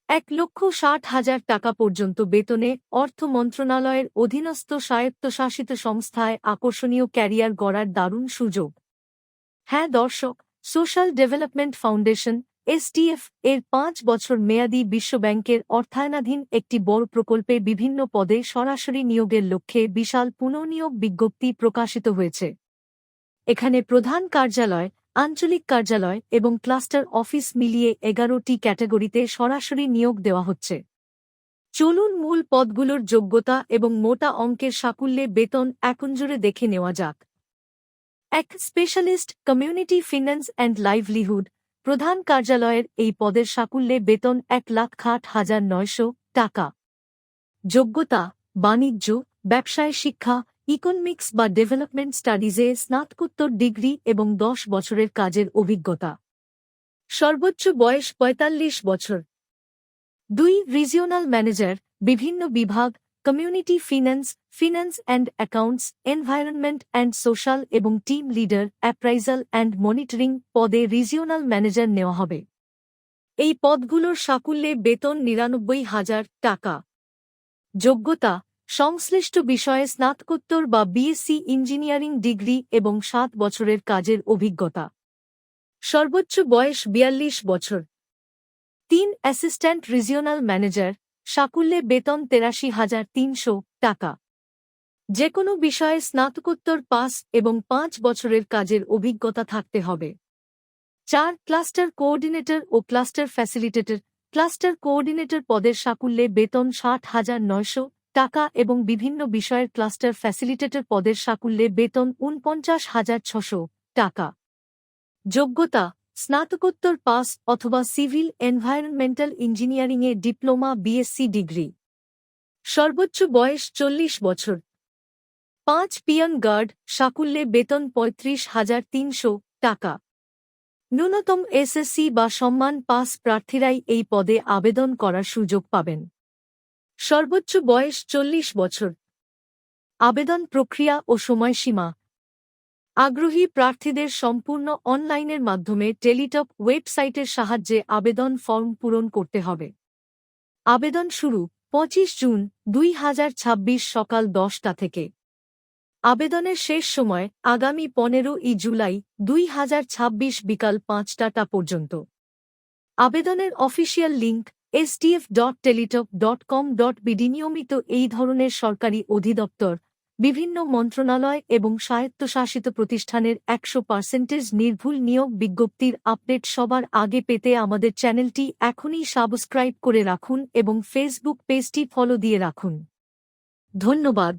1,60,000 টাকা পর্যন্ত বেতনে অর্থ মন্ত্রণালয়ের অধীনস্থ স্বায়ত্তশাসিত সংস্থায় আকর্ষণীয় ক্যারিয়ার গড়ার দারুণ সুযোগ। হ্যাঁ দর্শক, সোশ্যাল ডেভেলপমেন্ট ফাউন্ডেশন এসডিএফ এর 5 বছর মেয়াদী বিশ্বব্যাংকের অর্থায়নাধীন একটি বড় প্রকল্পে বিভিন্ন পদে সরাসরি নিয়োগের লক্ষ্যে বিশাল পুনর্নিয়োগ বিজ্ঞপ্তি প্রকাশিত হয়েছে। এখানে প্রধান কার্যালয়, আঞ্চলিক কার্যালয় এবং ক্লাস্টার অফিস মিলিয়ে 11টি ক্যাটাগরিতে সরাসরি নিয়োগ দেওয়া হচ্ছে। চলুন মূল পদগুলোর যোগ্যতা এবং মোটা অঙ্কের সাকুল্যে বেতন একনজোরে দেখে নেওয়া যাক। 1. Specialist community finance and livelihood. প্রধান কার্যালয়ের এই পদের সাকুল্যে বেতন 1,60,900 টাকা। যোগ্যতা: বাণিজ্য, ব্যবসায় শিক্ষা, ইকোনমিক্স বা ডেভেলপমেন্ট স্টাডিজে স্নাতকোত্তর ডিগ্রি এবং 10 বছরের কাজের অভিজ্ঞতা। সর্বোচ্চ বয়স 45 বছর। 2. রিজিওনাল ম্যানেজার, বিভিন্ন বিভাগ, community finance and accounts, environment and social এবং team leader, appraisal and monitoring পদে রিজিওনাল ম্যানেজার নেওয়া হবে। এই পদগুলোর সাকুল্যে বেতন 99,000 টাকা। যোগ্যতা: সংশ্লিষ্ট বিষয়ে স্নাতকোত্তর বা বিএসসি ইঞ্জিনিয়ারিং ডিগ্রি এবং 7 বছরের কাজের অভিজ্ঞতা। সর্বোচ্চ বয়স 42 বছর। 3. অ্যাসিস্ট্যান্ট রিজিওনাল ম্যানেজার, সাকুল্যে বেতন 83,300 টাকা। যে কোনো বিষয়ে স্নাতকোত্তর পাস এবং 5 বছরের কাজের অভিজ্ঞতা থাকতে হবে। 4. ক্লাস্টার কোঅর্ডিনেটর ও ক্লাস্টার ফ্যাসিলিটেটর। ক্লাস্টার কোঅর্ডিনেটর পদের সাকুল্যে বেতন 60,900 টাকা এবং বিভিন্ন বিষয়ের ক্লাস্টার ফ্যাসিলিটেটর পদের সাকুল্যে বেতন 49,600 টাকা। যোগ্যতা: স্নাতকোত্তর পাস অথবা সিভিল এনভায়রনমেন্টাল ইঞ্জিনিয়ারিংয়ে ডিপ্লোমা বিএসসি ডিগ্রি। সর্বোচ্চ বয়স 40 বছর। 5. পিয়ন গার্ড, সাকুল্যে বেতন 35,300 টাকা। ন্যূনতম এসএসসি বা সম্মান পাস প্রার্থীরাই এই পদে আবেদন করার সুযোগ পাবেন। সর্বোচ্চ বয়স 40 বছর। আবেদন প্রক্রিয়া ও সময়সীমা: আগ্রহী প্রার্থীদের সম্পূর্ণ অনলাইনের মাধ্যমে টেলিটক ওয়েবসাইটের সাহায্যে আবেদন ফর্ম পূরণ করতে হবে। আবেদন শুরু 25 জুন 2026 সকাল 10টা থেকে। আবেদনের শেষ সময় আগামী 15 জুলাই 2026 বিকাল 5টা পর্যন্ত। আবেদনের অফিসিয়াল লিঙ্ক sdf.teletalk.com.bd। নিয়মিত এই ধরনের সরকারি অধিদপ্তর, বিভিন্ন মন্ত্রণালয় এবং স্বায়ত্তশাসিত প্রতিষ্ঠানের 100% নির্ভুল নিয়োগ বিজ্ঞপ্তির আপডেট সবার আগে পেতে আমাদের চ্যানেলটি এখনই সাবস্ক্রাইব করে রাখুন এবং ফেসবুক পেজটি ফলো দিয়ে রাখুন। ধন্যবাদ।